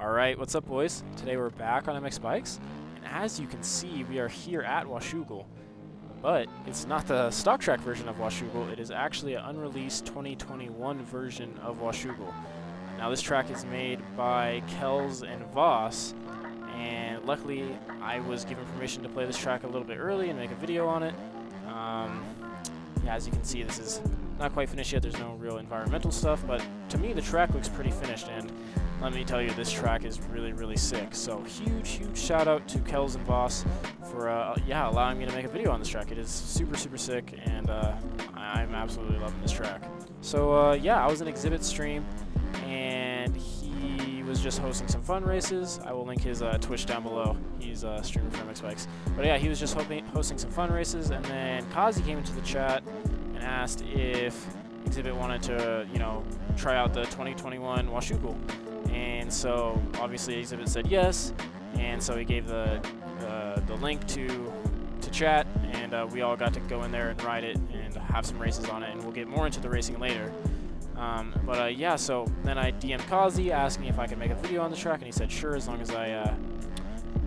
Alright, what's up boys? Today we're back on MX Bikes, and as you can see we are here at Washougal. But it's not the stock track version of Washougal, it is actually an unreleased 2021 version of Washougal. Now this track is made by Kellz and Voss, and luckily I was given permission to play this track a little bit early and make a video on it. Yeah, as you can see, this is not quite finished yet, there's no real environmental stuff, but to me the track looks pretty finished, and let me tell you, this track is really sick. So huge shout out to Kellz and Voss for allowing me to make a video on this track. It is super sick, and I'm absolutely loving this track. So yeah, I was in Exhibit stream, and he was just hosting some fun races. I will link his Twitch down below. He's a streamer for MX Bikes. But yeah, he was just hosting some fun races, and then Kazi came into the chat and asked if Exhibit wanted to, try out the 2021 Washougal. And so obviously Exhibit said yes, and so he gave the link to chat, and we all got to go in there and ride it and have some races on it, and we'll get more into the racing later. Yeah, so then I DM'd Kazi asking if I could make a video on the track, and he said sure, as long as I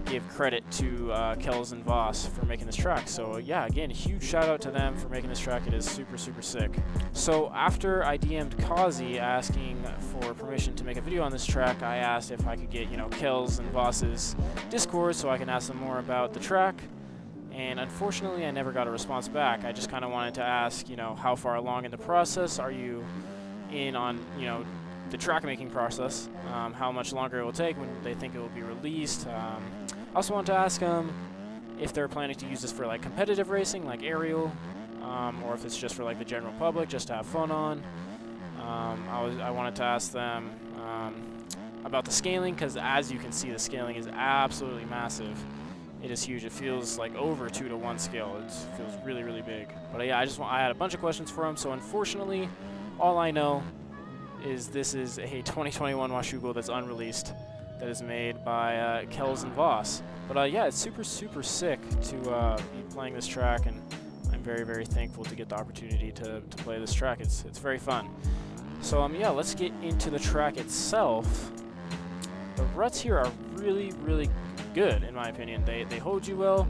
give credit to Kellz and Voss for making this track. So yeah, again, huge shout out to them for making this track. It is super sick. So after I DM'd Kazi asking for permission to make a video on this track, I asked if I could get, Kellz and Voss's Discord so I can ask them more about the track. And unfortunately, I never got a response back. I just kind of wanted to ask, how far along in the process are you in on, the track making process, how much longer it will take, when they think it will be released. I also wanted to ask them if they're planning to use this for like competitive racing, like aerial, or if it's just for like the general public, just to have fun on. I wanted to ask them about the scaling, because as you can see, the scaling is absolutely massive. It is huge. It feels like over 2-to-1 scale. It feels really big. But yeah, I had a bunch of questions for them. So unfortunately, all I know is this is a 2021 Washougal that's unreleased, that is made by Kellz and Voss. But yeah, it's super sick to be playing this track, and I'm very thankful to get the opportunity to play this track. It's very fun. So yeah, let's get into the track itself. The ruts here are really good, in my opinion. They hold you well,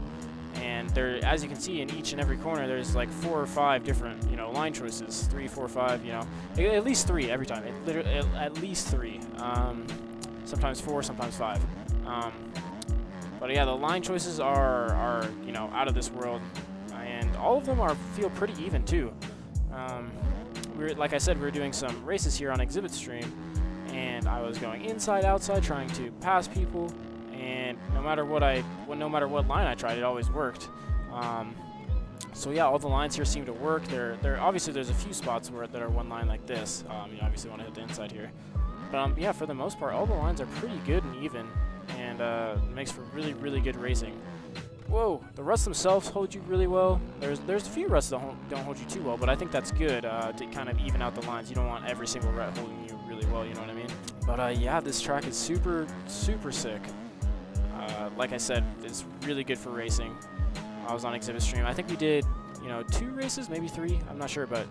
and there, as you can see, in each and every corner there's like 4 or 5 different line choices. 3, 4, 5, at least 3 every time. At least 3. Sometimes 4, sometimes 5. But yeah, the line choices are out of this world, and all of them feel pretty even too. Like I said, we were doing some races here on Exhibit stream, and I was going inside, outside, trying to pass people, and no matter what line I tried, it always worked. So yeah, all the lines here seem to work. There obviously there's a few spots that are one line like this. You obviously want to hit the inside here. But yeah, for the most part, all the lines are pretty good and even, and makes for really good racing. Whoa, the ruts themselves hold you really well. There's a few ruts that don't hold you too well, but I think that's good to kind of even out the lines. You don't want every single rut holding you really well, you know what I mean? But yeah, this track is super sick. Like I said, it's really good for racing. I was on Exhibit stream. I think we did, 2 races, maybe 3. I'm not sure, but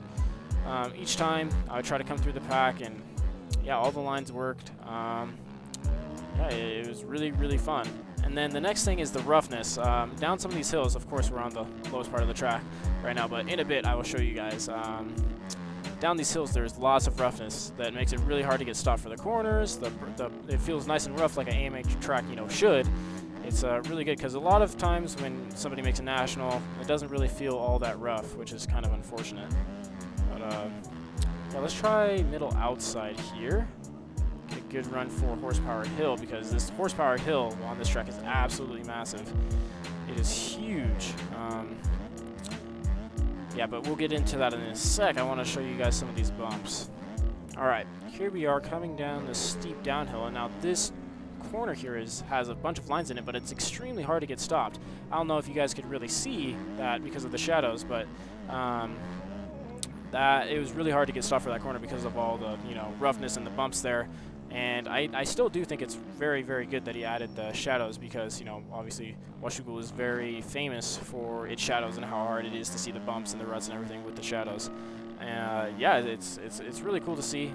each time I would try to come through the pack, and yeah, all the lines worked. Yeah, it was really fun. And then the next thing is the roughness. Down some of these hills, of course, we're on the lowest part of the track right now, but in a bit I will show you guys. Down these hills, there's lots of roughness that makes it really hard to get stopped for the corners. It feels nice and rough, like an AMA track, should. It's really good, because a lot of times when somebody makes a national, it doesn't really feel all that rough, which is kind of unfortunate. But yeah, let's try middle outside here. Get a good run for horsepower hill, because this horsepower hill on this track is absolutely massive. It is huge. Yeah, but we'll get into that in a sec. I want to show you guys some of these bumps. Alright, here we are coming down this steep downhill, and now this corner here has a bunch of lines in it, but it's extremely hard to get stopped. I don't know if you guys could really see that because of the shadows, but that it was really hard to get stopped for that corner because of all the roughness and the bumps there. And I still do think it's very good that he added the shadows, because obviously Washougal is very famous for its shadows and how hard it is to see the bumps and the ruts and everything with the shadows. Yeah, it's really cool to see.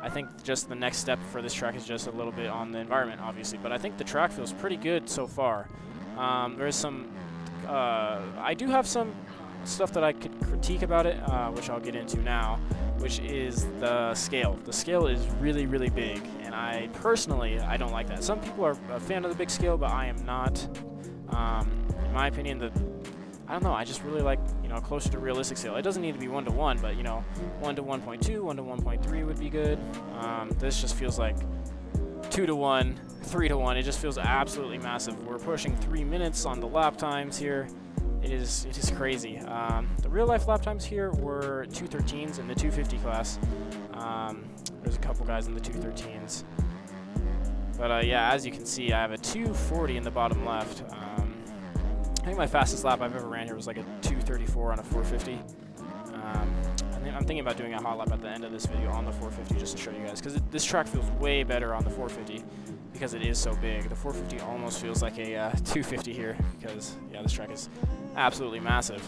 I think just the next step for this track is just a little bit on the environment, obviously. But I think the track feels pretty good so far. There is some, I do have some stuff that I could critique about it, which I'll get into now, which is the scale. The scale is really, really big, and I personally don't like that. Some people are a fan of the big scale, but I am not. In my opinion, I don't know, I just really like, closer to realistic scale. It doesn't need to be 1:1, but 1 to 1.2, 1 to 1.3 would be good. This just feels like 2 to 1, 3 to 1. It just feels absolutely massive. We're pushing 3 minutes on the lap times here. It is crazy. The real life lap times here were 2:13s in the 250 class. There's a couple guys in the 2:13s. But yeah, as you can see, I have a 2:40 in the bottom left. I think my fastest lap I've ever ran here was like a 2:34 on a 450. I'm thinking about doing a hot lap at the end of this video on the 450 just to show you guys, because this track feels way better on the 450 because it is so big. The 450 almost feels like a 250 here because, yeah, this track is absolutely massive.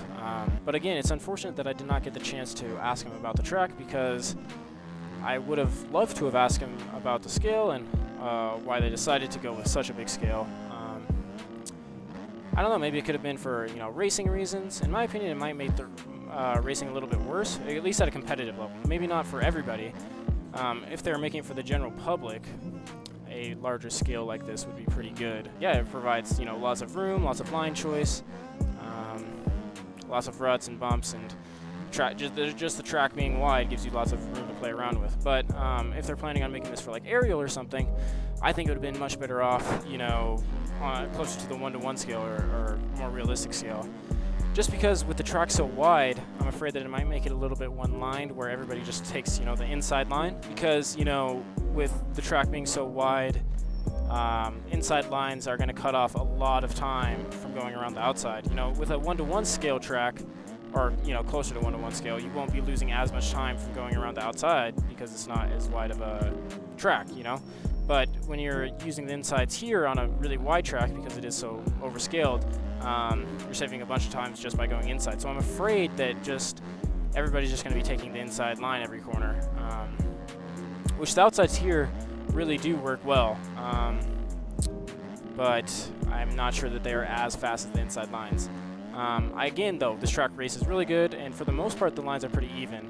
But again, it's unfortunate that I did not get the chance to ask him about the track, because I would have loved to have asked him about the scale and why they decided to go with such a big scale. I don't know, maybe it could have been for, racing reasons. In my opinion, it might make the racing a little bit worse, at least at a competitive level. Maybe not for everybody. If they're making it for the general public, a larger scale like this would be pretty good. Yeah, it provides, lots of room, lots of line choice, lots of ruts and bumps, and just the track being wide gives you lots of room to play around with. But if they're planning on making this for like aerial or something, I think it would have been much better off, closer to the 1:1 scale or more realistic scale. Just because with the track so wide, I'm afraid that it might make it a little bit one-lined where everybody just takes, the inside line. Because, with the track being so wide, inside lines are going to cut off a lot of time from going around the outside. With a 1:1 scale track, or, closer to 1:1 scale, you won't be losing as much time from going around the outside because it's not as wide of a track, But when you're using the insides here on a really wide track, because it is so overscaled, you're saving a bunch of times just by going inside. So I'm afraid that everybody's just going to be taking the inside line every corner, which the outsides here really do work well. But I'm not sure that they are as fast as the inside lines. Again, though, this track race is really good, and for the most part, the lines are pretty even.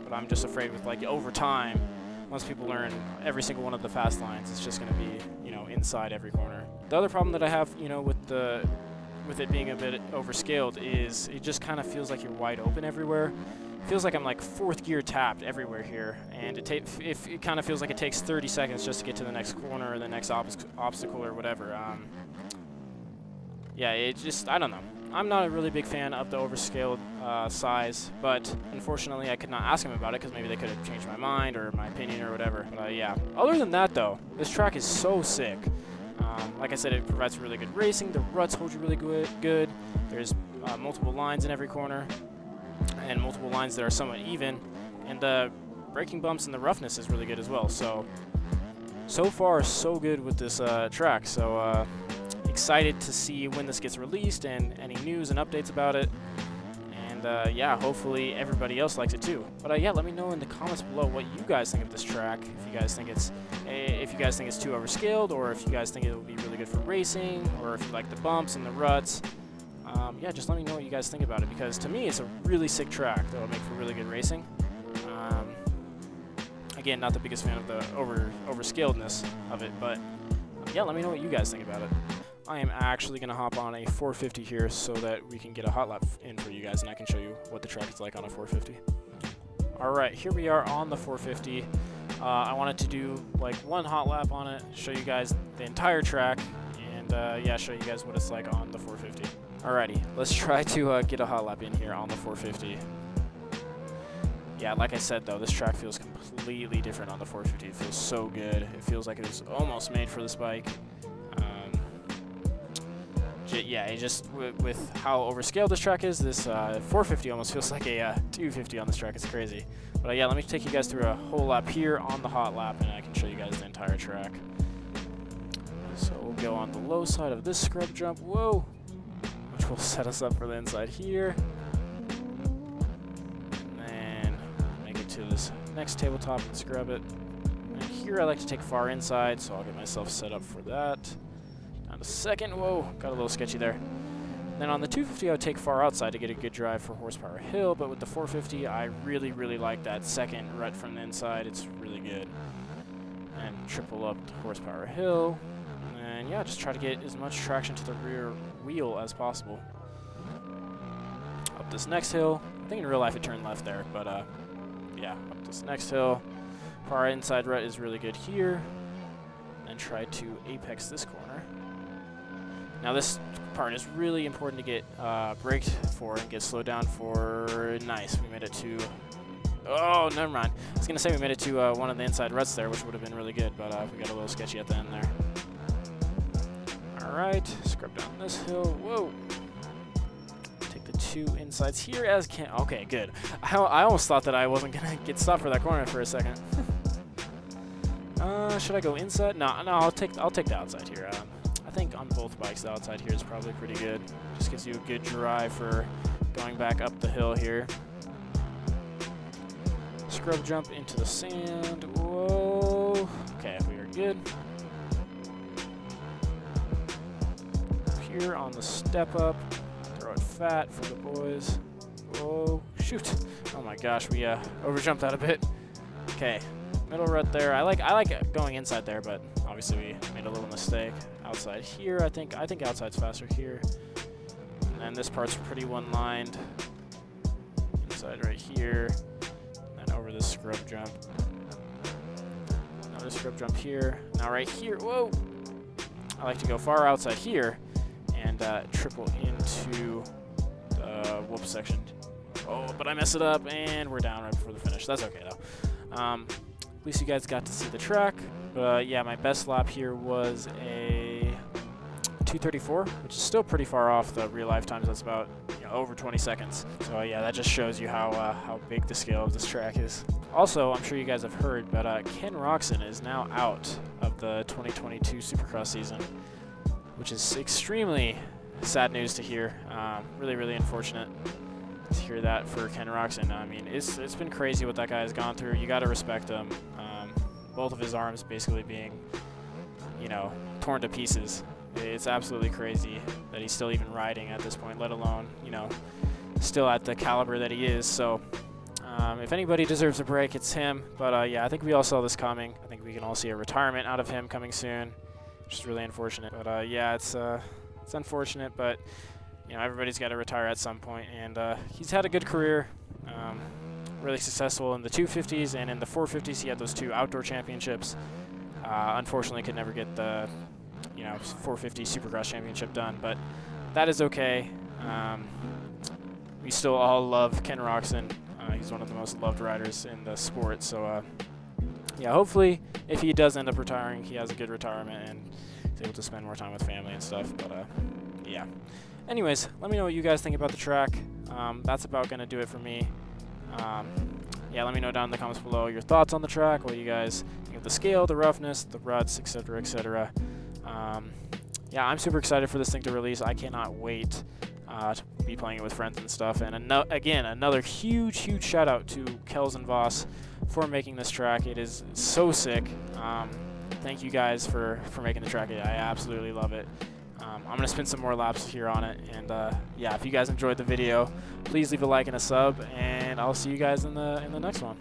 But I'm just afraid with, over time, once people learn every single one of the fast lines, it's just going to be, inside every corner. The other problem that I have, with it being a bit overscaled is it just kind of feels like you're wide open everywhere. It feels like I'm like 4th gear tapped everywhere here, and it kind of feels like it takes 30 seconds just to get to the next corner or the next obstacle or whatever. Yeah, I don't know. I'm not a really big fan of the overscaled size, but unfortunately I could not ask him about it because maybe they could have changed my mind or my opinion or whatever. But yeah, other than that though, this track is so sick. Like I said, it provides really good racing. The ruts hold you really good. There's multiple lines in every corner and multiple lines that are somewhat even, and the braking bumps and the roughness is really good as well. So far so good with this track. So excited to see when this gets released and any news and updates about it. And yeah, hopefully everybody else likes it too. But yeah, let me know in the comments below what you guys think of this track. If you guys think it's too overscaled, or if you guys think it will be really good for racing, or if you like the bumps and the ruts. Yeah, just let me know what you guys think about it, because to me it's a really sick track that will make for really good racing. Again, not the biggest fan of the overscaledness of it, but yeah, let me know what you guys think about it. I am actually going to hop on a 450 here so that we can get a hot lap in for you guys, and I can show you what the track is like on a 450. Alright, here we are on the 450. I wanted to do like one hot lap on it, show you guys the entire track, and yeah, show you guys what it's like on the 450. Alrighty, let's try to get a hot lap in here on the 450. Yeah, like I said though, this track feels completely different on the 450. It feels so good. It feels like it was almost made for the spike. Yeah, it just with how overscaled this track is, this 450 almost feels like a 250 on this track. It's crazy. But yeah, let me take you guys through a whole lap here on the hot lap, and I can show you guys the entire track. So we'll go on the low side of this scrub jump, whoa, which will set us up for the inside here. And then make it to this next tabletop and scrub it. here I like to take far inside, so I'll get myself set up for that. Down to second. Whoa, got a little sketchy there. Then on the 250, I would take far outside to get a good drive for horsepower hill, but with the 450, I really, really like that second rut from the inside. It's really good. And triple up the horsepower hill. And yeah, just try to get as much traction to the rear wheel as possible. Up this next hill. I think in real life it turned left there, but yeah, up this next hill. Far inside rut is really good here. And try to apex this corner. Now this part is really important to get braked for and get slowed down for. Nice, we made it to, oh, never mind. I was gonna say we made it to one of the inside ruts there, which would have been really good, but we got a little sketchy at the end there. All right, scrub down this hill, whoa. Take the 2 insides here as can, okay, good. I almost thought that I wasn't gonna get stopped for that corner for a second. Should I go inside? No, I'll take the outside here. I think on both bikes, the outside here is probably pretty good. Just gives you a good drive for going back up the hill here. Scrub jump into the sand. Whoa. Okay, we are good. Here on the step up. Throw it fat for the boys. Whoa. Shoot. Oh my gosh, we overjumped that a bit. Okay. Middle rut there. I like going inside there, but obviously we made a little mistake. Outside here, I think outside's faster here. And then this part's pretty one-lined. Inside right here. And over this scrub jump. Another scrub jump here. Now right here, whoa! I like to go far outside here and triple into the whoop section. Oh, but I mess it up and we're down right before the finish. That's okay though. At least you guys got to see the track. But yeah, my best lap here was a 2:34, which is still pretty far off the real life times. That's about over 20 seconds. So yeah, that just shows you how big the scale of this track is. Also, I'm sure you guys have heard, but Ken Roczen is now out of the 2022 Supercross season, which is extremely sad news to hear. Really, really unfortunate to hear that for Ken Roczen. I mean, it's been crazy what that guy has gone through. You got to respect him. Both of his arms basically being, torn to pieces. It's absolutely crazy that he's still even riding at this point, let alone, still at the caliber that he is. So if anybody deserves a break, it's him. But yeah, I think we all saw this coming. I think we can all see a retirement out of him coming soon, which is really unfortunate. But yeah, it's unfortunate, but everybody's got to retire at some point. And he's had a good career. Really successful in the 250s and in the 450s. He had those 2 outdoor championships. Unfortunately, could never get the 450 Supercross championship done, but that is okay. We still all love Ken Roczen. He's one of the most loved riders in the sport. So yeah, hopefully if he does end up retiring, he has a good retirement and is able to spend more time with family and stuff. But yeah. Anyways, let me know what you guys think about the track. That's about going to do it for me. Yeah, let me know down in the comments below your thoughts on the track, what you guys think of the scale, the roughness, the ruts, etc., etc. Yeah, I'm super excited for this thing to release. I cannot wait to be playing it with friends and stuff. And again, another huge shout out to Kellz and Voss for making this track. It is so sick. Thank you guys for making the track. I absolutely love it. I'm going to spin some more laps here on it. And yeah, if you guys enjoyed the video, please leave a like and a sub. And I'll see you guys in the next one.